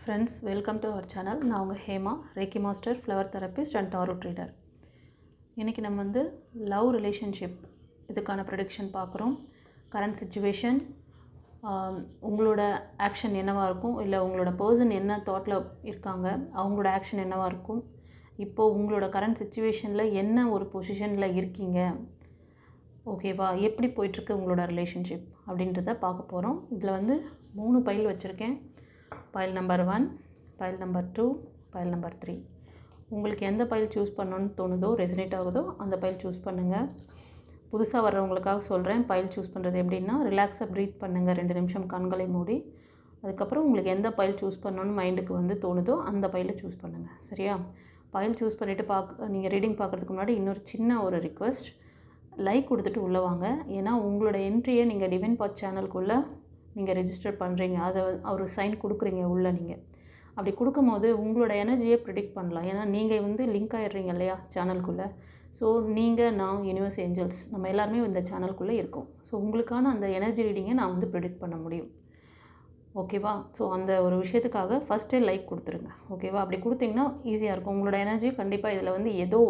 Friends, welcome to our channel. நான் உங்கள் Hema, ரேக்கி master, flower therapist and tarot ட்ரீடர். இன்றைக்கி நம்ம லவ் ரிலேஷன்ஷிப் இதுக்கான ப்ரெடிக்ஷன் பார்க்குறோம். கரண்ட் சிச்சுவேஷன், உங்களோட ஆக்ஷன் என்னவாக இருக்கும், இல்லை உங்களோட பர்சன் என்ன தாட்டில் இருக்காங்க, அவங்களோட ஆக்ஷன் என்னவாக இருக்கும், இப்போது உங்களோட கரண்ட் சிச்சுவேஷனில் என்ன ஒரு பொசிஷனில் இருக்கீங்க, ஓகேவா, எப்படி போயிட்டுருக்கு உங்களோட ரிலேஷன்ஷிப் அப்படின்றத பார்க்க போகிறோம். இதில் 3 பைல் வச்சுருக்கேன். File number 1, file number 2, file number 3. உங்களுக்கு எந்த பைல் சூஸ் பண்ணணுன்னு தோணுதோ, ரெசனேட் ஆகுதோ அந்த பைல் சூஸ் பண்ணுங்கள். புதுசாக வர்றவங்களுக்காக சொல்கிறேன், பைல் சூஸ் பண்ணுறது எப்படின்னா, ரிலாக்ஸாக ப்ரீத் பண்ணுங்கள் 2 நிமிஷம் கண்களை மூடி. அதுக்கப்புறம் உங்களுக்கு எந்த பைல் சூஸ் பண்ணணுன்னு மைண்டுக்கு தோணுதோ அந்த பைலை சூஸ் பண்ணுங்கள். சரியா? பைல் சூஸ் பண்ணிவிட்டு நீங்கள் ரீடிங் பார்க்குறதுக்கு முன்னாடி இன்னொரு சின்ன ஒரு ரிக்வெஸ்ட், லைக் கொடுத்துட்டு உள்ளே வாங்க. ஏன்னா உங்களோட என்ட்ரியை நீங்கள் டிவைன் பாத் சேனலுக்குள்ளே நீங்கள் ரெஜிஸ்டர் பண்ணுறீங்க, அதை ஒரு சைன் கொடுக்குறீங்க உள்ளே. நீங்கள் அப்படி கொடுக்கும்போது உங்களோட எனர்ஜியை ப்ரிடிக்ட் பண்ணலாம். ஏன்னா நீங்கள் லிங்க் ஆகிடுறீங்க இல்லையா சேனலுக்குள்ளே. ஸோ நீங்கள், நான், யூனிவர்ஸ், ஏஞ்சல்ஸ், நம்ம எல்லாருமே இந்த சேனலுக்குள்ளே இருக்கோம். ஸோ உங்களுக்கான அந்த எனர்ஜி ரீடிங்கை நான் ப்ரிடிக்ட் பண்ண முடியும். ஓகேவா? ஸோ அந்த ஒரு விஷயத்துக்காக ஃபஸ்ட்டே லைக் கொடுத்துருங்க. ஓகேவா? அப்படி கொடுத்தீங்கன்னா ஈஸியாக இருக்கும். உங்களோட எனர்ஜி கண்டிப்பாக இதில் ஏதோ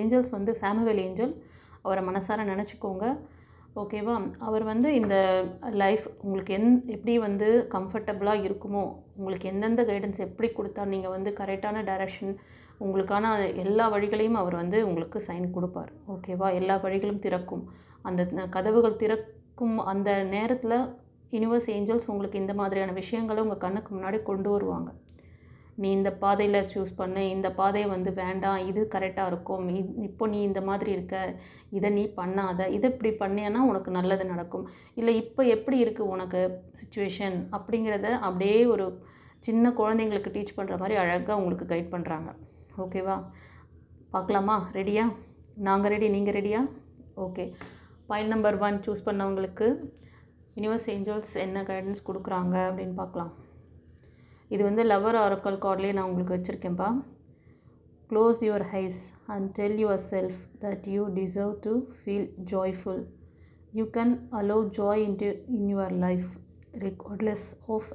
ஏஞ்சல்ஸ் சாமுவேல் ஏஞ்சல், அவரை மனசார நினச்சிக்கோங்க. ஓகேவா? அவர் இந்த லைஃப் உங்களுக்கு எப்படி கம்ஃபர்டபுளாக இருக்குமோ, உங்களுக்கு எந்தெந்த கைடன்ஸ் எப்படி கொடுத்தா நீங்கள் கரெக்டான டைரக்ஷன், உங்களுக்கான எல்லா வழிகளையும் அவர் உங்களுக்கு சைன் கொடுப்பார். ஓகேவா? எல்லா வழிகளும் திறக்கும். அந்த கதவுகள் திறக்கும் அந்த நேரத்தில் யூனிவர்ஸ், ஏஞ்சல்ஸ் உங்களுக்கு இந்த மாதிரியான விஷயங்களை உங்கள் கண்ணுக்கு முன்னாடி கொண்டு வருவாங்க. நீ இந்த பாதையில் சூஸ் பண்ணு, இந்த பாதையை வேண்டாம், இது கரெக்டாக இருக்கும், இப்போ நீ இந்த மாதிரி இருக்க, இதை நீ பண்ணாத, இதை இப்படி பண்ணினா உனக்கு நல்லது நடக்கும், இல்லை இப்போ எப்படி இருக்குது உனக்கு சிச்சுவேஷன் அப்படிங்கிறத அப்படியே ஒரு சின்ன குழந்தைங்களுக்கு டீச் பண்ணுற மாதிரி அழகாக உங்களுக்கு கைட் பண்ணுறாங்க. ஓகேவா? பார்க்கலாமா? ரெடியா? நாங்கள் ரெடி, நீங்கள் ரெடியா? ஓகே. பைல் நம்பர் 1 சூஸ் பண்ணவங்களுக்கு யூனிவர்ஸ், ஏஞ்சல்ஸ் என்ன கைடன்ஸ் கொடுக்குறாங்க அப்படின்னு பார்க்கலாம். இது லவர் ஆரக்கல் கார்ட்லேயே நான் உங்களுக்கு வச்சுருக்கேன்ப்பா. Close your eyes and tell yourself that you deserve to feel joyful. You can allow joy in your life regardless of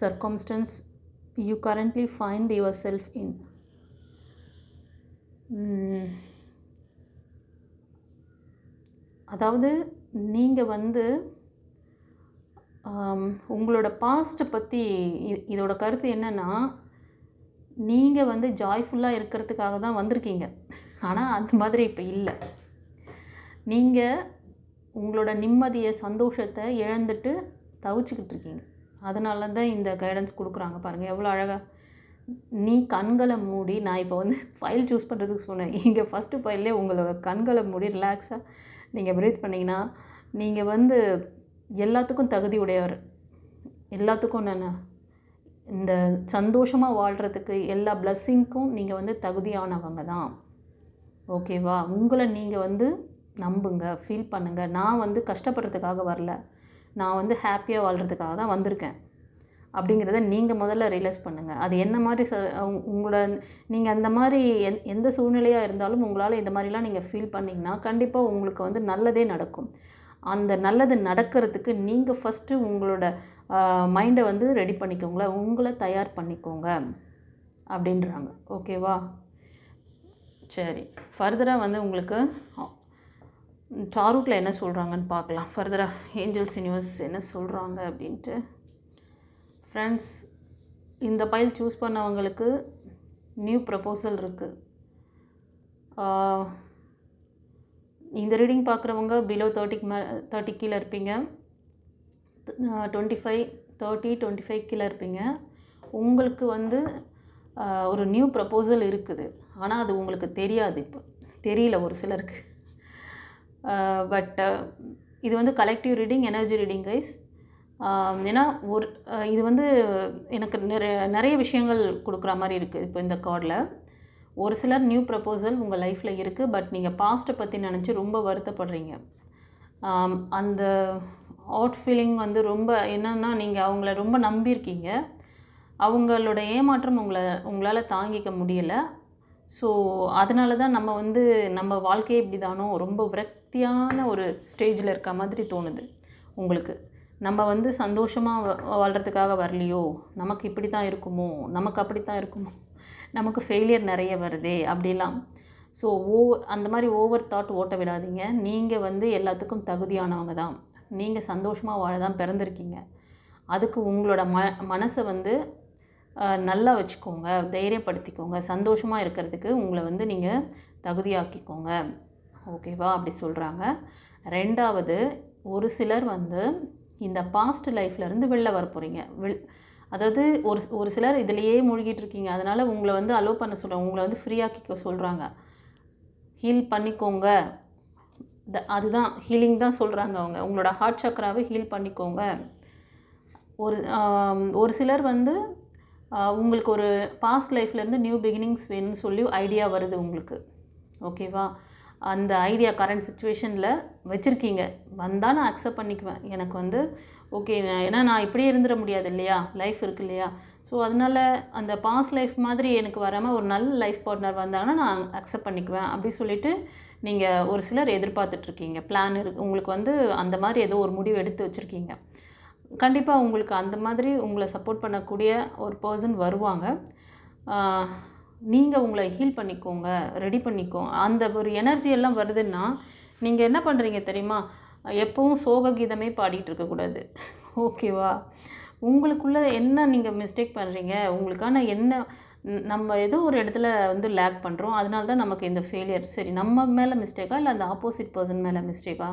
circumstances you currently find yourself in. அதாவது நீங்கள் உங்களோட பாஸ்ட்டை பற்றி இதோட கருத்து என்னென்னா, நீங்கள் ஜாய்ஃபுல்லாக இருக்கிறதுக்காக தான் வந்திருக்கீங்க. ஆனால் அந்த மாதிரி இப்போ இல்லை. நீங்கள் உங்களோட நிம்மதியை, சந்தோஷத்தை இழந்துட்டு தவிச்சிக்கிட்டு இருக்கீங்க. அதனால தான் இந்த கைடன்ஸ் கொடுக்குறாங்க. பாருங்கள் எவ்வளோ அழகாக. நீ கண்களை மூடி, நான் இப்போ ஃபைல் சூஸ் பண்ணுறதுக்கு சொன்னேன். இங்கே ஃபஸ்ட்டு ஃபைல்லே உங்களோட கண்களை மூடி ரிலாக்ஸாக நீங்கள் ப்ரீத் பண்ணிங்கன்னா, நீங்கள் எல்லாத்துக்கும் தகுதி உடையவர். எல்லாத்துக்கும் இந்த சந்தோஷமாக வாழ்கிறதுக்கு எல்லா பிளஸ்ஸிங்க்கும் நீங்கள் தகுதியானவங்க தான். ஓகேவா? உங்களை நீங்கள் நம்புங்க, ஃபீல் பண்ணுங்கள். நான் கஷ்டப்படுறதுக்காக வரல, நான் ஹாப்பியாக வாழ்கிறதுக்காக தான் வந்திருக்கேன் அப்படிங்கிறத நீங்கள் முதல்ல ரியலைஸ் பண்ணுங்கள். அது என்ன மாதிரி உங்களோட நீங்கள் அந்த மாதிரி எந்த சூழ்நிலையாக இருந்தாலும் உங்களால் இந்த மாதிரிலாம் நீங்கள் ஃபீல் பண்ணிங்கன்னா கண்டிப்பாக உங்களுக்கு நல்லதே நடக்கும். அந்த நல்லது நடக்கிறதுக்கு நீங்கள் ஃபஸ்ட்டு உங்களோட மைண்டை ரெடி பண்ணிக்கோங்கள, உங்களை தயார் பண்ணிக்கோங்க அப்படின்றாங்க. ஓகேவா? சரி, ஃபர்தராக உங்களுக்கு டாரோட்டில் என்ன சொல்கிறாங்கன்னு பார்க்கலாம். ஃபர்தராக ஏஞ்சல்ஸ், யூனிவர்ஸ் என்ன சொல்கிறாங்க அப்படின்ட்டு. ஃப்ரெண்ட்ஸ், இந்த பைல் சூஸ் பண்ணவங்களுக்கு நியூ ப்ரப்போசல் இருக்குது. இந்த ரீடிங் பார்க்குறவங்க பிலோ 30 கீழே இருப்பீங்க. 25, 30, 25 கீழே இருப்பீங்க. உங்களுக்கு ஒரு நியூ ப்ரப்போசல் இருக்குது. ஆனால் அது உங்களுக்கு தெரியாது, இப்போ தெரியல ஒரு சிலருக்கு. பட் இது collective reading, energy reading guys. ஏன்னா இது எனக்கு நிறைய விஷயங்கள் கொடுக்குற மாதிரி இருக்குது இப்போ இந்த கார்டில். ஒரு சிலர் நியூ ப்ரப்போசல் உங்கள் லைஃப்பில் இருக்குது. பட் நீங்கள் பாஸ்ட்டை பற்றி நினச்சி ரொம்ப வருத்தப்படுறீங்க. அந்த அவுட் ஃபீலிங் ரொம்ப என்னென்னா, நீங்கள் அவங்கள ரொம்ப நம்பியிருக்கீங்க. அவங்களோட ஏமாற்றம் உங்களால் தாங்கிக்க முடியலை. ஸோ அதனால தான் நம்ம நம்ம வாழ்க்கையே இப்படி தானோ, ரொம்ப விரக்தியான ஒரு ஸ்டேஜில் இருக்க மாதிரி தோணுது உங்களுக்கு. நம்ம வந்து சந்தோஷமாக வாழ்கிறதுக்காக வரலையோ, நமக்கு இப்படி தான் இருக்குமோ, நமக்கு அப்படி தான் இருக்குமோ, நமக்கு ஃபெயிலியர் நிறைய வருதே அப்படிலாம். ஸோ அந்த மாதிரி ஓவர் தாட் ஓட்ட விடாதீங்க. நீங்கள் வந்து எல்லாத்துக்கும் தகுதியானவங்க தான். நீங்கள் சந்தோஷமாக வாழ தான் பிறந்திருக்கீங்க. அதுக்கு உங்களோட மனசை வந்து நல்லா வச்சுக்கோங்க, தைரியப்படுத்திக்கோங்க. சந்தோஷமாக இருக்கிறதுக்கு உங்களை வந்து நீங்கள் தகுதியாக்கிக்கோங்க. ஓகேவா? அப்படி சொல்கிறாங்க. ரெண்டாவது, ஒரு சிலர் வந்து இந்த பாஸ்ட் லைஃப்லேருந்து வெளில வர போகிறீங்க. அதாவது ஒரு சிலர் இதிலையே மூழ்கிட்டு இருக்கீங்க. அதனால் உங்களை வந்து அலோவ் பண்ண சொல்கிறாங்க, உங்களை வந்து ஃப்ரீயாக்கிக்க சொல்கிறாங்க. ஹீல் பண்ணிக்கோங்க. அதுதான் ஹீலிங் தான் சொல்கிறாங்க அவங்க. உங்களோட ஹார்ட் சக்கராவை ஹீல் பண்ணிக்கோங்க. ஒரு சிலர் வந்து உங்களுக்கு ஒரு பாஸ்ட் லைஃப்லேருந்து நியூ பிகினிங்ஸ் வேணும்னு சொல்லி ஐடியா வருது உங்களுக்கு. ஓகேவா? அந்த ஐடியா கரண்ட் சுச்சுவேஷனில் வச்சுருக்கீங்க. வந்தால் நான் அக்செப்ட் பண்ணிக்குவேன். எனக்கு வந்து ஓகே, ஏன்னா நான் இப்படியே இருந்துட முடியாது இல்லையா, லைஃப் இருக்குது இல்லையா. ஸோ அதனால் அந்த பாஸ்ட் லைஃப் மாதிரி எனக்கு வராமல் ஒரு நல்ல லைஃப் பார்ட்னர் வந்தாங்கன்னா நான் அக்செப்ட் பண்ணிக்குவேன் அப்படி சொல்லிவிட்டு நீங்கள் ஒரு சிலர் எதிர்பார்த்துட்ருக்கீங்க. பிளான் இருக்குது உங்களுக்கு வந்து, அந்த மாதிரி ஏதோ ஒரு முடிவு எடுத்து வச்சுருக்கீங்க. கண்டிப்பாக உங்களுக்கு அந்த மாதிரி உங்களை சப்போர்ட் பண்ணக்கூடிய ஒரு பர்சன் வருவாங்க. நீங்கள் உங்களை ஹீல் பண்ணிக்கோங்க, ரெடி பண்ணிக்கோங்க. அந்த ஒரு எனர்ஜி எல்லாம் வருதுன்னா நீங்கள் என்ன பண்ணுறீங்க தெரியுமா? எப்பவும் சோக கீதமே பாடிட்டு இருக்கக்கூடாது. ஓகேவா? உங்களுக்குள்ளே என்ன நீங்கள் மிஸ்டேக் பண்ணுறீங்க, உங்களுக்கான என்ன நம்ம ஏதோ ஒரு இடத்துல வந்து லேக் பண்ணுறோம், அதனால தான் நமக்கு இந்த ஃபெயிலியர். சரி, நம்ம மேலே மிஸ்டேக்கா இல்லை அந்த ஆப்போசிட் பர்சன் மேலே மிஸ்டேக்கா?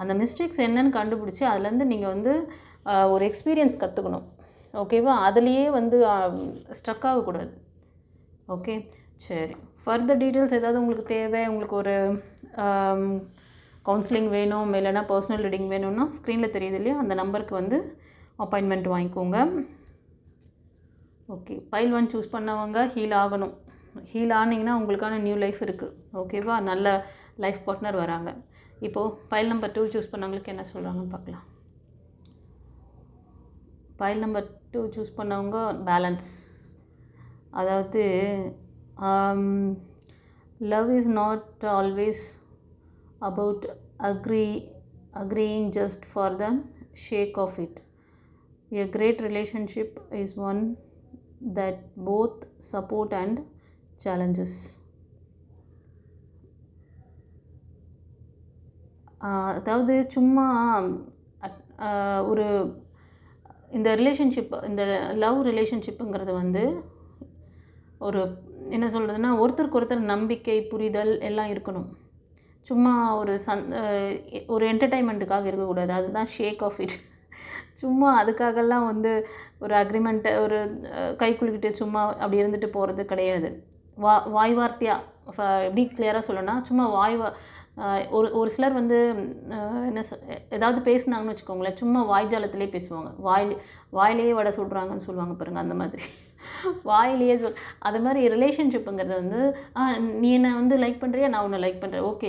அந்த மிஸ்டேக்ஸ் என்னன்னு கண்டுபிடிச்சி அதுலேருந்து நீங்கள் வந்து ஒரு எக்ஸ்பீரியன்ஸ் கற்றுக்கணும். ஓகேவா? அதுலேயே வந்து ஸ்ட்ரக் ஆகக்கூடாது. ஓகே, சரி. ஃபர்தர் டீட்டெயில்ஸ் ஏதாவது உங்களுக்கு தேவை, உங்களுக்கு ஒரு கவுன்சிலிங் வேணும், இல்லைனா பர்சனல் ரீடிங் வேணும்னா ஸ்க்ரீனில் தெரியுது இல்லையா, அந்த நம்பருக்கு வந்து அப்பாயின்மெண்ட் வாங்கிக்கோங்க. ஓகே, பைல் 1 சூஸ் பண்ணவங்க ஹீல் ஆகணும். ஹீல் ஆனிங்கன்னா உங்களுக்கான நியூ லைஃப் இருக்குது. ஓகேவா? நல்ல லைஃப் பார்ட்னர் வராங்க. இப்போது பைல் நம்பர் 2 சூஸ் பண்ணவங்களுக்கு என்ன சொல்கிறாங்கன்னு பார்க்கலாம். பைல் நம்பர் 2 சூஸ் பண்ணவங்க பேலன்ஸ். அதாவது love is not always about agreeing just for the sake of it. A great relationship is one that both support and challenges. அதாவது சும்மா ஒரு இந்த ரிலேஷன்ஷிப், இந்த லவ் ரிலேஷன்ஷிப்புங்கிறது வந்து ஒரு என்ன சொல்கிறதுனா, ஒருத்தருக்கு ஒருத்தர் நம்பிக்கை, புரிதல் எல்லாம் இருக்கணும். சும்மா ஒரு என்டர்டைன்மெண்ட்டுக்காக இருக்கக்கூடாது. அதுதான் ஷேக் ஆஃப் இட். சும்மா அதுக்காகலாம் வந்து ஒரு அக்ரிமெண்ட்டை ஒரு கை குலுக்கிட்டு சும்மா அப்படி இருந்துட்டு போகிறது கிடையாது. வாய் வார்த்தையாக எப்படி கிளியராக சொல்லணும்னா, சும்மா ஒரு சிலர் வந்து என்ன ஏதாவது பேசுனாங்கன்னு வச்சுக்கோங்களேன், சும்மா வாய் ஜாலத்திலே பேசுவாங்க. வாயிலேயே வடை சுடுறாங்கன்னு சொல்லுவாங்க பாருங்கள், அந்த மாதிரி வாயிலேயே அது மாதிரி ரிலேஷன்ஷிப்புங்கிறது வந்து நீ என்னை வந்து லைக் பண்ணுறியா, நான் உன்னை லைக் பண்ணுறேன், ஓகே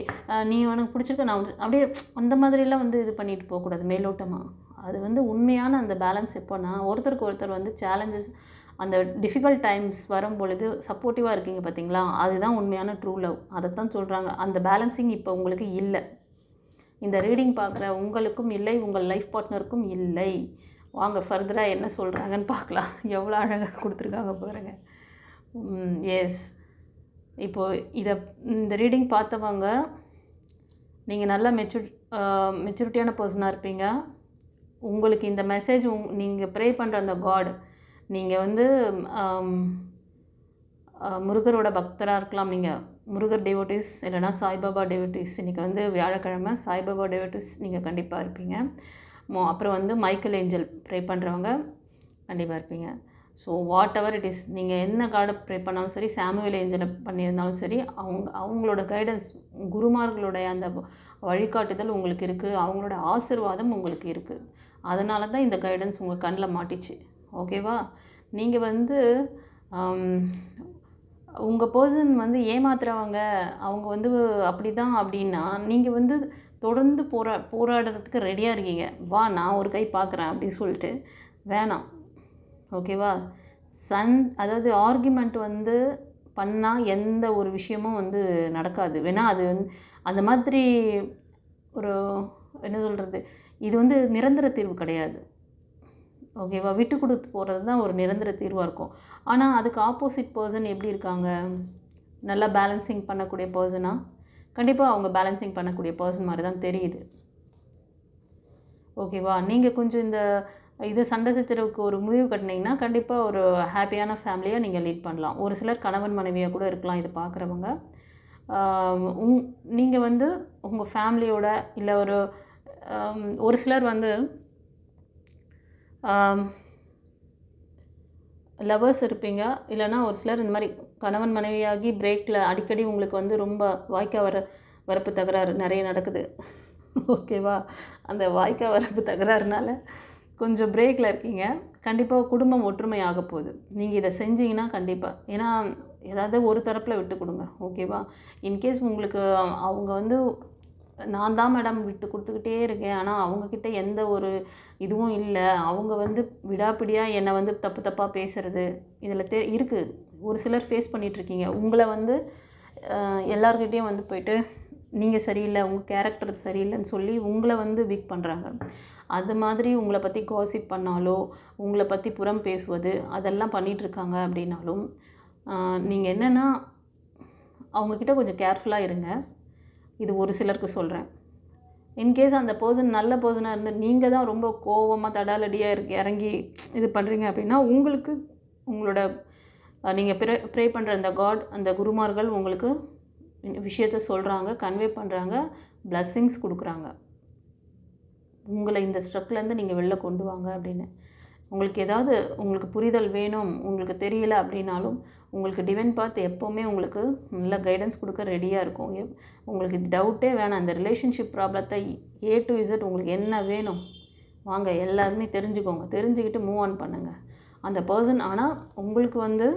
நீ உனக்கு பிடிச்சிருக்க, நான் அப்படியே அந்த மாதிரிலாம் வந்து இது பண்ணிட்டு போகக்கூடாது மேலோட்டமாக. அது வந்து உண்மையான அந்த பேலன்ஸ் எப்போனா, ஒருத்தருக்கு ஒருத்தர் வந்து சேலஞ்சஸ், அந்த டிஃபிகல்ட் டைம்ஸ் வரும் பொழுது சப்போர்ட்டிவாக இருக்கீங்க பார்த்தீங்களா, அதுதான் உண்மையான ட்ரூ லவ். அதைத்தான் சொல்கிறாங்க. அந்த பேலன்சிங் இப்போ உங்களுக்கு இல்லை. இந்த ரீடிங் பார்க்குற உங்களுக்கும் இல்லை, உங்கள் லைஃப் பார்ட்னருக்கும் இல்லை. வாங்க ஃபர்தராக என்ன சொல்கிறாங்கன்னு பார்க்கலாம். எவ்வளோ அழகாக கொடுத்துருக்காங்க பாருங்க. எஸ், இப்போது இந்த ரீடிங் பார்த்தவங்க நீங்கள் நல்லா மெச்சூரிட்டியான பர்சனாக இருப்பீங்க. உங்களுக்கு இந்த மெசேஜ் நீங்கள் ப்ரே பண்ணுற அந்த காட், நீங்கள் வந்து முருகரோட பக்தராக இருக்கலாம். நீங்கள் முருகர் டிவோட்டிஸ் இல்லைனா சாய்பாபா டிவோட்டிஸ். இன்றைக்கி வந்து வியாழக்கிழமை, சாய்பாபா டிவோட்டிஸ் நீங்கள் கண்டிப்பாக இருப்பீங்க. அப்புறம் வந்து மைக்கேல் ஏஞ்சல் ப்ரே பண்ணுறவங்க கண்டிப்பாக இருப்பீங்க. So what ever it is, நீங்கள் என்ன காடை ப்ரே பண்ணாலும் சரி, சாமுவேல் ஏஞ்சலை பண்ணியிருந்தாலும் சரி, அவங்களோட கைடன்ஸ், குருமார்களுடைய அந்த வழிகாட்டுதல் உங்களுக்கு இருக்குது, அவங்களோட ஆசீர்வாதம் உங்களுக்கு இருக்குது. அதனால தான் இந்த கைடன்ஸ் உங்கள் கண்ணில் மாட்டிச்சு. ஓகேவா? நீங்கள் வந்து உங்கள் பர்சன் வந்து ஏமாத்துறவங்க, அவங்க வந்து அப்படி தான் அப்படின்னா, நீங்கள் வந்து தொடர்ந்து போராடுறதுக்கு ரெடியாக இருக்கீங்க. வா நான் ஒரு கை பார்க்குறேன் அப்படின்னு சொல்லிட்டு வேணாம். ஓகேவா? அதாவது ஆர்கியூமெண்ட் வந்து பண்ணால் எந்த ஒரு விஷயமும் வந்து நடக்காது. வேணால் அது வந்து அந்த மாதிரி ஒரு என்ன சொல்கிறது, இது வந்து நிரந்தர தீர்வு கிடையாது. ஓகேவா? விட்டு கொடுத்து போகிறது தான் ஒரு நிரந்தர தீர்வாக இருக்கும். ஆனால் அதுக்கு ஆப்போசிட் பர்சன் எப்படி இருக்காங்க? நல்லா பேலன்சிங் பண்ணக்கூடிய பர்சனா? கண்டிப்பாக அவங்க பேலன்சிங் பண்ணக்கூடிய பர்சன் மாதிரி தான் தெரியுது. ஓகேவா? நீங்கள் கொஞ்சம் இது சண்டை சச்சரவுக்கு ஒரு முடிவு கட்டினீங்கன்னா கண்டிப்பாக ஒரு ஹாப்பியான ஃபேமிலியாக நீங்கள் லீட் பண்ணலாம். ஒரு சிலர் கணவன் மனைவியாக கூட இருக்கலாம் இது பார்க்குறவங்க. நீங்கள் வந்து உங்கள் ஃபேமிலியோட இல்லை ஒரு சிலர் வந்து லவர்ஸ் இருப்பீங்க. இல்லைனா ஒரு சிலர் இந்த மாதிரி கணவன் மனைவியாகி பிரேக்கில் அடிக்கடி உங்களுக்கு வந்து ரொம்ப வரப்பு தகராறு நிறைய நடக்குது. ஓகேவா? அந்த வரப்பு தகராறுனால கொஞ்சம் பிரேக்கில் இருக்கீங்க. கண்டிப்பாக குடும்பம் ஒற்றுமை ஆக போகுது நீங்கள் இதை செஞ்சீங்கன்னா கண்டிப்பாக. ஏன்னா ஏதாவது ஒரு தரப்பில் விட்டு கொடுங்க. ஓகேவா? இன்கேஸ் உங்களுக்கு அவங்க வந்து நான் தான் மேடம் விட்டு கொடுத்துக்கிட்டே இருக்கேன், ஆனால் அவங்கக்கிட்ட எந்த ஒரு இதுவும் இல்லை, அவங்க வந்து விடாப்பிடியாக என்னை வந்து தப்பாக பேசுகிறது இதில் இருக்குது. ஒரு சிலர் ஃபேஸ் பண்ணிகிட்ருக்கீங்க. உங்களை வந்து எல்லார்கிட்டேயும் வந்து போய்ட்டு நீங்கள் சரியில்லை, உங்கள் கேரக்டர் சரியில்லைன்னு சொல்லி உங்களை வந்து வீக் பண்ணுறாங்க. அது மாதிரி உங்களை பற்றி காசிப் பண்ணாலோ உங்களை பற்றி புறம் பேசுவது அதெல்லாம் பண்ணிகிட்ருக்காங்க அப்படின்னாலும் நீங்கள் என்னென்னா அவங்கக்கிட்ட கொஞ்சம் கேர்ஃபுல்லாக இருங்க. இது ஒரு சிலருக்கு சொல்கிறேன். இன்கேஸ் அந்த பர்சன் நல்ல பர்சனாக இருந்து நீங்கள் தான் ரொம்ப கோவமாக தடாலடியாக இறங்கி இது பண்ணுறீங்க அப்படின்னா உங்களுக்கு உங்களோட நீங்கள் ப்ரே பண்ணுற அந்த காட் அந்த குருமார்கள் உங்களுக்கு விஷயத்த சொல்கிறாங்க, கன்வே பண்ணுறாங்க, பிளஸ்ஸிங்ஸ் கொடுக்குறாங்க. உங்களை இந்த ஸ்ட்ரக்லேருந்து நீங்கள் வெளில கொண்டு வாங்க அப்படின்னு. உங்களுக்கு ஏதாவது உங்களுக்கு புரிதல் வேணும், உங்களுக்கு தெரியல அப்படின்னாலும் உங்களுக்கு டிவைன் பாத் எப்போவுமே உங்களுக்கு நல்ல கைடன்ஸ் கொடுக்க ரெடியாக இருக்கும். உங்களுக்கு டவுட்டே வேணாம். அந்த ரிலேஷன்ஷிப் ப்ராப்ளத்தை A to Z உங்களுக்கு என்ன வேணும் வாங்க எல்லாருமே தெரிஞ்சுக்கோங்க. தெரிஞ்சுக்கிட்டு மூவ் ஆன் பண்ணுங்கள் அந்த பர்சன். ஆனால் உங்களுக்கு வந்து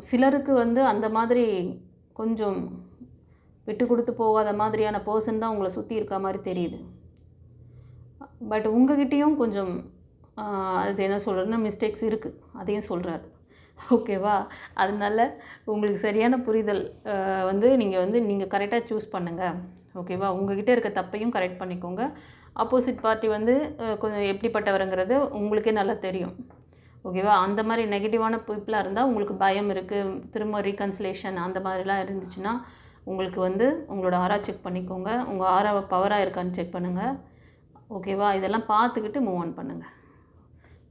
சிலருக்கு வந்து அந்த மாதிரி கொஞ்சம் விட்டு கொடுத்து போகாத மாதிரியான பர்சன் தான் உங்களை சுற்றி இருக்க மாதிரி தெரியுது. பட் உங்ககிட்டேயும் கொஞ்சம் அது என்ன சொல்கிறதுன்னா மிஸ்டேக்ஸ் இருக்குது, அதையும் சொல்கிறாரு. ஓகேவா? அதனால உங்களுக்கு சரியான புரிதல் வந்து நீங்கள் கரெக்டாக சூஸ் பண்ணுங்கள். ஓகேவா? உங்கள்கிட்ட இருக்க தப்பையும் கரெக்ட் பண்ணிக்கோங்க. ஆப்போசிட் பார்ட்டி வந்து கொஞ்சம் எப்படிப்பட்டவருங்கிறது உங்களுக்கே நல்லா தெரியும். ஓகேவா? அந்த மாதிரி நெகட்டிவான பீப்புளாக இருந்தால் உங்களுக்கு பயம் இருக்குது, திரும்ப ரீகன்சிலேஷன் அந்த மாதிரிலாம் இருந்துச்சுன்னா உங்களுக்கு வந்து உங்களோட ஆரா செக் பண்ணிக்கோங்க. உங்கள் ஆராவை பவராக இருக்கான்னு செக் பண்ணுங்கள். ஓகேவா? இதெல்லாம் பார்த்துக்கிட்டு மூவ் ஆன் பண்ணுங்கள்.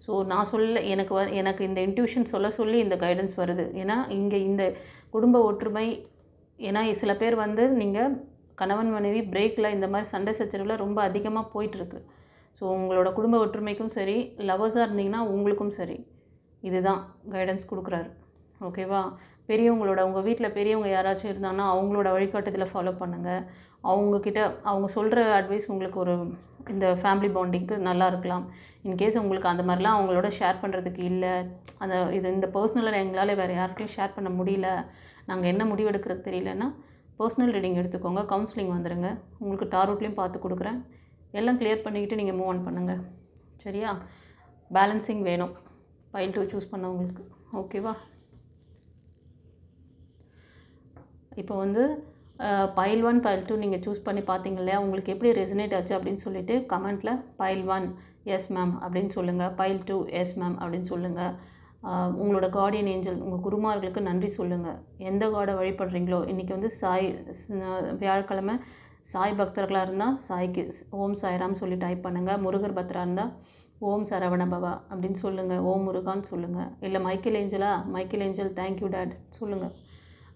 ஸோ நான் எனக்கு இந்த இன்ட்யூஷன் சொல்லி இந்த கைடன்ஸ் வருது. ஏன்னா இங்கே இந்த குடும்ப ஒற்றுமை, ஏன்னா சில பேர் வந்து நீங்கள் கணவன் மனைவி பிரேக்கில் இந்த மாதிரி சண்டை சச்சரவில் ரொம்ப அதிகமாக போயிட்டுருக்கு. ஸோ உங்களோட குடும்ப ஒற்றுமைக்கும் சரி, லவர்ஸாக இருந்தீங்கன்னா உங்களுக்கும் சரி, இதுதான் கைடன்ஸ் கொடுக்குறாரு. ஓகேவா? உங்கள் வீட்டில் பெரியவங்க யாராச்சும் இருந்தாங்கன்னா அவங்களோட வழிகாட்டுதலை ஃபாலோ பண்ணுங்கள். அவங்க சொல்கிற அட்வைஸ் உங்களுக்கு இந்த ஃபேமிலி பாண்டிங்க்கு நல்லா இருக்கலாம். இன்கேஸ் உங்களுக்கு அந்த மாதிரிலாம் அவங்களோட ஷேர் பண்ணுறதுக்கு இல்லை, இந்த பர்சனலாக எங்களால் வேறு யார்கிட்டையும் ஷேர் பண்ண முடியல, நாங்கள் என்ன முடிவு எடுக்கிறது தெரியலன்னா பர்சனல் ரீடிங் எடுத்துக்கோங்க, கவுன்சிலிங் வந்துடுங்க. உங்களுக்கு டாரோட்லேயும் பார்த்து கொடுக்குறேன். எல்லாம் கிளியர் பண்ணிக்கிட்டு நீங்கள் மூவ் ஆன் பண்ணுங்கள். சரியா? பேலன்சிங் வேணும் பைல் 2 சூஸ் பண்ணவங்களுக்கு. ஓகேவா? இப்போ வந்து பைல் 1 பைல் 2 நீங்கள் சூஸ் பண்ணி பார்த்தீங்க இல்லையா, உங்களுக்கு எப்படி ரெசனேட் ஆச்சு அப்படின்னு சொல்லிவிட்டு கமெண்ட்டில் பைல் 1 எஸ் மேம் அப்படின்னு சொல்லுங்கள், பைல் 2 எஸ் மேம் அப்படின்னு சொல்லுங்கள். உங்களோட கார்டியன் ஏஞ்சல் உங்கள் குருமார்களுக்கு நன்றி சொல்லுங்கள். எந்த காடை வழிபடுறீங்களோ, இன்றைக்கி வந்து வியாழக்கிழமை சாய் பக்தர்களாக இருந்தால் சாய்க்கு ஓம் சாய்ராம் சொல்லி டைப் பண்ணுங்கள். முருகர் பக்தராக இருந்தால் ஓம் சரவண பவா அப்படின்னு சொல்லுங்கள், ஓம் முருகான்னு சொல்லுங்கள். இல்லை மைக்கேல் ஏஞ்சல் தேங்க்யூ டேட் சொல்லுங்கள்.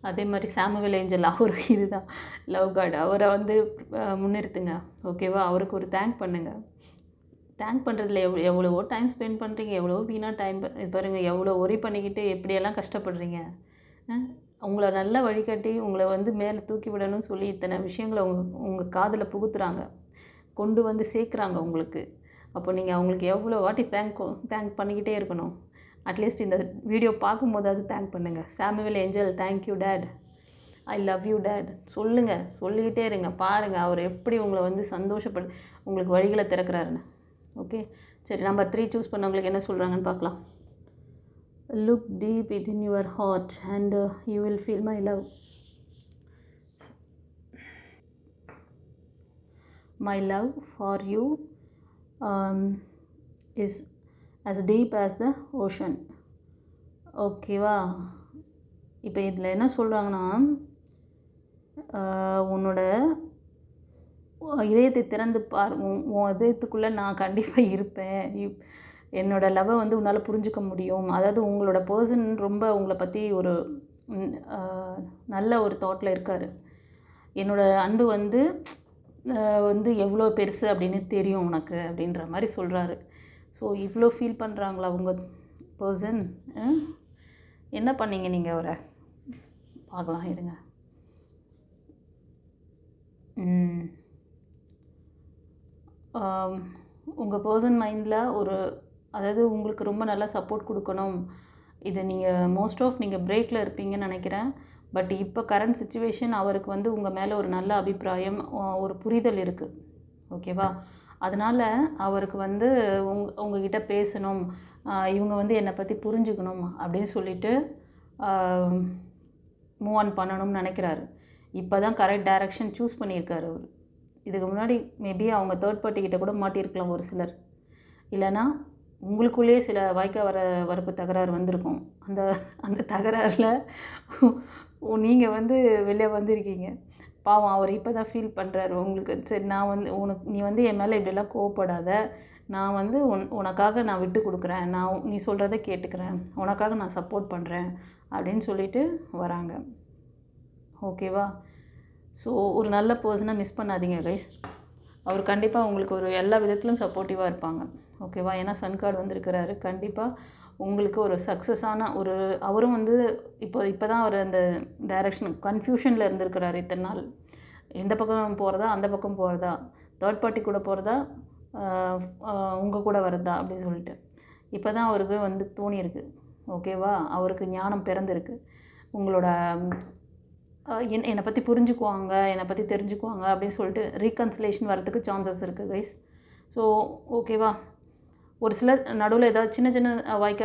அதே மாதிரி சாமுவேல் ஏஞ்சல் இதுதான் லவ் காட், அவரை வந்து முன்னிறுத்துங்க. ஓகேவா? அவருக்கு ஒரு தேங்க் பண்ணுங்கள். தேங்க் பண்ணுறதுல எவ்வளவோ டைம் ஸ்பெண்ட் பண்ணுறீங்க, எவ்வளவோ வீணாக டைம் பாருங்கள், எவ்வளோ ஒரி பண்ணிக்கிட்டு எப்படியெல்லாம் கஷ்டப்படுறீங்க. உங்களை நல்லா வழிகாட்டி உங்களை வந்து மேலே தூக்கி விடணும்னு சொல்லி இத்தனை விஷயங்களை உங்கள் காதில் புகுத்துறாங்க, கொண்டு வந்து சேர்க்குறாங்க உங்களுக்கு. அப்போ நீங்கள் அவங்களுக்கு எவ்வளோ வாட்டி தேங்க் பண்ணிக்கிட்டே இருக்கணும். அட்லீஸ்ட் இந்த வீடியோ பார்க்கும்போது அது தேங்க் பண்ணுங்கள். Samuel angel thank you date, I love you date சொல்லிக்கிட்டே இருங்க. பாருங்கள் அவர் எப்படி உங்களை வந்து உங்களுக்கு வழிகளை திறக்கிறாருன்னு. ஓகே, சரி, நம்பர் 3 சூஸ் பண்ணவங்களுக்கு என்ன சொல்கிறாங்கன்னு பார்க்கலாம். Look deep within your heart and you will feel my love. My love for you is as deep as the ocean. ஓகேவா? இப்போ இதில் என்ன சொல்கிறாங்கன்னா, உன்னோட இதயத்தை திறந்து பார், உன் இதயத்துக்குள்ளே நான் கண்டிப்பாக இருப்பேன், என்னோடய லவ்வை வந்து உன்னால் புரிஞ்சிக்க முடியும். அதாவது உங்களோட பர்சன் ரொம்ப உங்களை பற்றி ஒரு நல்ல ஒரு தாட்டில் இருக்கார். என்னோடய அன்பு வந்து எவ்வளோ பெருசு அப்படின்னு தெரியும் உனக்கு அப்படின்ற மாதிரி சொல்கிறாரு. ஸோ இவ்வளோ ஃபீல் பண்ணுறாங்களா உங்கள் பர்சன்? என்ன பண்ணீங்க நீங்கள் அவரை? பார்க்கலாம் இருங்க. உங்கள் பர்சன் மைண்டில் அதாவது உங்களுக்கு ரொம்ப நல்லா சப்போர்ட் கொடுக்கணும். இது நீங்கள் மோஸ்ட் ஆஃப் நீங்கள் பிரேக்கில் இருப்பீங்கன்னு நினைக்கிறேன். பட் இப்போ கரண்ட் சுச்சுவேஷன் அவருக்கு வந்து உங்கள் மேலே ஒரு நல்ல அபிப்பிராயம், ஒரு புரிதல் இருக்குது. ஓகேவா? அதனால் அவருக்கு வந்து உங்ககிட்ட பேசணும், இவங்க வந்து என்னை பற்றி புரிஞ்சுக்கணும் அப்படின்னு சொல்லிட்டு மூவ் ஆன் பண்ணணும்னு நினைக்கிறாரு. இப்போ தான் கரெக்ட் டைரக்ஷன் சூஸ் பண்ணியிருக்காரு அவர். இதுக்கு முன்னாடி மேபி அவங்க தேர்ட் பார்ட்டிக்கிட்ட கூட மாட்டியிருக்கலாம் ஒரு சிலர். இல்லைனா உங்களுக்குள்ளேயே சில வரப்பு தகராறு வந்திருக்கும். அந்த தகராறில் நீங்கள் வந்து வெளியே வந்திருக்கீங்க. பாவம் அவர் இப்போ தான் ஃபீல் பண்ணுறாரு உங்களுக்கு. சரி, நான் வந்து நீ வந்து என் மேலே இப்படிலாம் கோவப்படாத, நான் வந்து உனக்காக நான் விட்டு கொடுக்குறேன், நீ சொல்கிறத கேட்டுக்கிறேன், உனக்காக நான் சப்போர்ட் பண்ணுறேன் அப்படின்னு சொல்லிட்டு வராங்க. ஓகேவா? ஸோ ஒரு நல்ல பர்சனை மிஸ் பண்ணாதீங்க கைஸ். அவர் கண்டிப்பாக உங்களுக்கு எல்லா விதத்திலும் சப்போர்ட்டிவாக இருப்பாங்க. ஓகேவா? ஏன்னா சன் கார்டு வந்திருக்கிறாரு. கண்டிப்பாக உங்களுக்கு ஒரு சக்ஸஸான அவரும் வந்து இப்போ தான் அவர் அந்த டைரக்ஷன் கன்ஃபியூஷனில் இருந்திருக்கிறார் இத்தனை நாள். இந்த பக்கம் போகிறதா, அந்த பக்கம் போகிறதா, தேர்ட் பார்ட்டி கூட போகிறதா, உங்கள் கூட வரதா அப்படின்னு சொல்லிட்டு இப்போ தான் அவருக்கு வந்து தோணியிருக்கு. ஓகேவா? அவருக்கு ஞானம் பிறந்திருக்கு. உங்களோட என்னை பற்றி புரிஞ்சுக்குவாங்க, என்னை பற்றி தெரிஞ்சுக்குவாங்க அப்படின்னு சொல்லிட்டு ரீகன்சிலேஷன் வரதுக்கு சான்சஸ் இருக்குது கைஸ். ஸோ ஓகேவா? ஒரு சிலர் நடுவில் ஏதாவது சின்ன சின்ன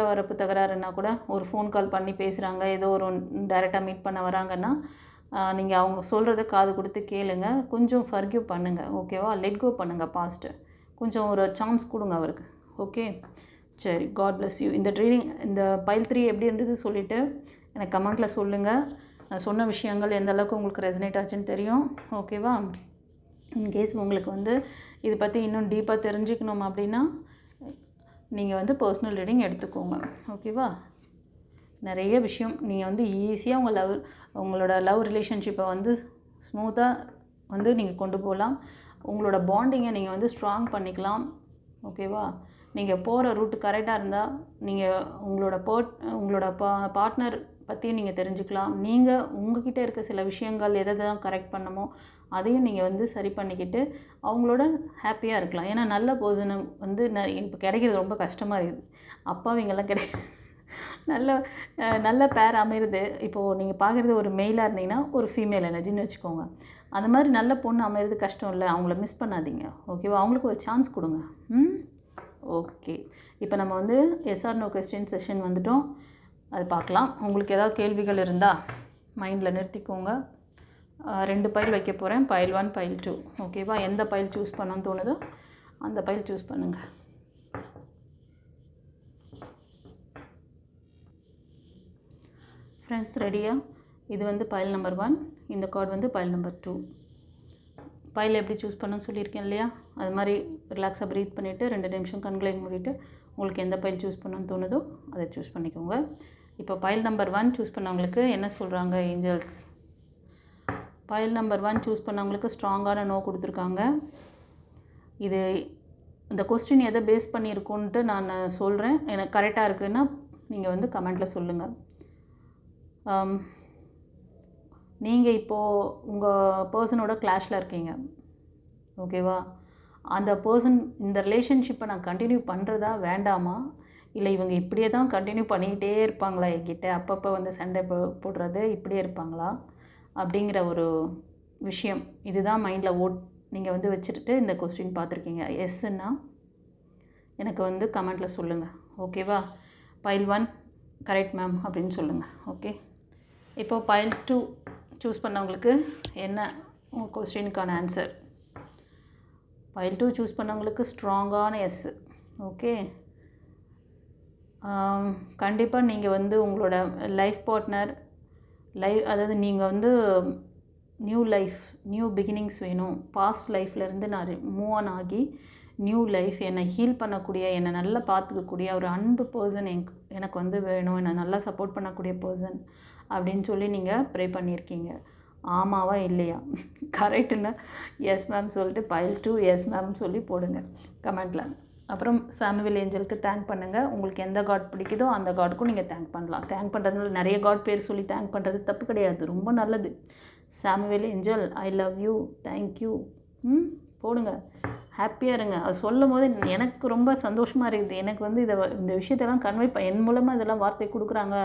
வரப்பு தகராறுன்னா கூட ஒரு ஃபோன் கால் பண்ணி பேசுகிறாங்க, ஏதோ ஒரு டைரெக்டாக மீட் பண்ண வராங்கன்னா நீங்கள் அவங்க சொல்கிறத காது கொடுத்து கேளுங்க. கொஞ்சம் ஃபர்கிவ் பண்ணுங்கள். ஓகேவா? லெட் கோ பண்ணுங்கள் பாஸ்ட்டு. கொஞ்சம் ஒரு சான்ஸ் கொடுங்க அவருக்கு. ஓகே, சரி. God bless you. இந்த பைல் 3 எப்படி இருந்தது சொல்லிவிட்டு எனக்கு கமெண்ட்டில் சொல்லுங்கள். நான் சொன்ன விஷயங்கள் எந்த அளவுக்கு உங்களுக்கு ரெசனேட் ஆச்சுன்னு தெரியும். ஓகேவா? இன்கேஸ் உங்களுக்கு வந்து இதை பற்றி இன்னும் டீப்பாக தெரிஞ்சுக்கணும் அப்படின்னா நீங்கள் வந்து பர்சனல் ரீடிங் எடுத்துக்கோங்க. ஓகேவா? நிறைய விஷயம் நீங்கள் வந்து ஈஸியாக உங்களோட லவ் ரிலேஷன்ஷிப்பை வந்து ஸ்மூத்தாக வந்து நீங்கள் கொண்டு போகலாம். உங்களோட பாண்டிங்கை நீங்கள் வந்து ஸ்ட்ராங் பண்ணிக்கலாம். ஓகேவா? நீங்கள் போகிற ரூட்டு கரெக்டாக இருந்தால் நீங்கள் உங்களோட பார்ட்னர் பற்றியும் நீங்கள் தெரிஞ்சுக்கலாம். நீங்கள் உங்ககிட்ட இருக்க சில விஷயங்கள் எதை தான் கரெக்ட் பண்ணமோ அதையும் நீங்கள் வந்து சரி பண்ணிக்கிட்டு அவங்களோட ஹாப்பியாக இருக்கலாம். ஏன்னா நல்ல பர்சனை வந்து இப்போ கிடைக்கிறது ரொம்ப கஷ்டமாக இருக்குது. அப்பாவிங்கெல்லாம் நல்ல பேர் அமைகிறது. இப்போது நீங்கள் பார்க்குறது ஒரு மெயிலாக இருந்தீங்கன்னா ஒரு ஃபீமேல் எனர்ஜின்னு வச்சுக்கோங்க. அந்த மாதிரி நல்ல பொண்ணு அமைகிறது கஷ்டம் இல்லை. அவங்கள மிஸ் பண்ணாதீங்க. ஓகேவா? அவங்களுக்கு ஒரு சான்ஸ் கொடுங்க. ஓகே, இப்போ நம்ம வந்து எஸ்ஆர் நோ கொஸ்டின் செஷன் வந்துட்டோம். அது பார்க்கலாம். உங்களுக்கு ஏதாவது கேள்விகள் இருந்தால் மைண்டில் நிறுத்திக்கோங்க. 2 பைல் வைக்க போகிறேன், பைல் 1, பைல் 2. ஓகேவா? எந்த பைல் சூஸ் பண்ணணும்னு தோணுதோ அந்த பைல் சூஸ் பண்ணுங்கள். ஃப்ரெண்ட்ஸ் ரெடியா? இது வந்து பைல் நம்பர் 1, இந்த கார்டு வந்து பைல் நம்பர் 2. பைல் எப்படி சூஸ் பண்ணணும்னு சொல்லியிருக்கேன் இல்லையா? அது மாதிரி ரிலாக்ஸாக ப்ரீத் பண்ணிவிட்டு 2 நிமிஷம் கண்களை மூடிட்டு உங்களுக்கு எந்த பைல் சூஸ் பண்ணணும்னு தோணுதோ அதை சூஸ் பண்ணிக்கோங்க. இப்போ பைல் நம்பர் 1 சூஸ் பண்ணவங்களுக்கு என்ன சொல்கிறாங்க ஏஞ்சல்ஸ்? பைல் நம்பர் 1 சூஸ் பண்ணவங்களுக்கு ஸ்ட்ராங்கான நோ கொடுத்துருக்காங்க. இந்த கொஸ்டின் எதை பேஸ் பண்ணியிருக்கோன்ட்டு நான் சொல்கிறேன். எனக்கு கரெக்டாக இருக்குதுன்னா நீங்கள் வந்து கமெண்ட்டில் சொல்லுங்கள். நீங்கள் இப்போது உங்கள் பர்சனோட கிளாஷில் இருக்கீங்க. ஓகேவா? அந்த பர்சன் இந்த ரிலேஷன்ஷிப்பை நான் கண்டினியூ பண்ணுறதா வேண்டாமா, இல்லை இவங்க இப்படியே தான் கண்டினியூ பண்ணிக்கிட்டே இருப்பாங்களா, என்கிட்ட அப்பப்போ வந்து சண்டை போடுறது இப்படியே இருப்பாங்களா அப்படிங்கிற ஒரு விஷயம் இதுதான் மைண்டில் நீங்கள் வந்து வச்சுட்டு இந்த கொஸ்டின் பார்த்துருக்கீங்க. எஸ்ன்னா எனக்கு வந்து கமெண்ட்டில் சொல்லுங்கள். ஓகேவா? பைல் 1 கரெக்ட் மேம் அப்படின்னு சொல்லுங்கள். ஓகே, இப்போது பைல் 2 சூஸ் பண்ணவங்களுக்கு என்ன உங்கள் கொஸ்டினுக்கான ஆன்சர்? பைல் 2 சூஸ் பண்ணவங்களுக்கு ஸ்ட்ராங்கான எஸ். ஓகே, கண்டிப்பாக நீங்கள் வந்து உங்களோட லைஃப் பார்ட்னர் அதாவது நீங்கள் வந்து நியூ லைஃப், நியூ பிகினிங்ஸ் வேணும். பாஸ்ட் லைஃப்லேருந்து நான் மூவ் ஆன் ஆகி நியூ லைஃப், என்னை ஹீல் பண்ணக்கூடிய, என்னை நல்லா பார்த்துக்கக்கூடிய ஒரு அன்பு பர்சன் எனக்கு வந்து வேணும், என்னை நல்லா சப்போர்ட் பண்ணக்கூடிய பர்சன் அப்படின்னு சொல்லி நீங்கள் ப்ரே பண்ணியிருக்கீங்க. ஆமாவா இல்லையா? கரெக்டுன்னு எஸ் மேம் சொல்லிட்டு பைல் 2 எஸ் மேம் சொல்லி போடுங்க கமெண்ட்டில். அப்புறம் சாமுவேல் ஏஞ்சலுக்கு தேங்க் பண்ணுங்கள். உங்களுக்கு எந்த காட் பிடிக்குதோ அந்த காடுக்கும் நீங்கள் தேங்க் பண்ணலாம். தேங்க் பண்ணுறதுனால நிறைய காட் பேர் சொல்லி தேங்க் பண்ணுறது தப்பு கிடையாது, ரொம்ப நல்லது. Samuel angel I love you, thank you போடுங்க. ஹாப்பியாக இருங்க. அது சொல்லும் போது எனக்கு ரொம்ப சந்தோஷமாக இருக்குது. எனக்கு வந்து இந்த விஷயத்தெல்லாம் என் மூலமாக இதெல்லாம் வார்த்தை கொடுக்குறாங்க,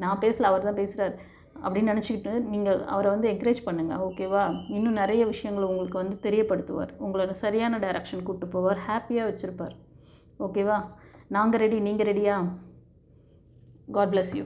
நான் பேசல அவர் தான் பேசுகிறார் அப்படின்னு நினச்சிக்கிட்டு நீங்கள் அவரை வந்து என்கரேஜ் பண்ணுங்கள். ஓகேவா? இன்னும் நிறைய விஷயங்கள் உங்களுக்கு வந்து தெரியப்படுத்துவார், உங்களோட சரியான டைரக்ஷன் கூப்பிட்டு போவார், ஹாப்பியாக வச்சுருப்பார். ஓகேவா? நாங்கள் ரெடி, நீங்கள் ரெடியா? God bless you.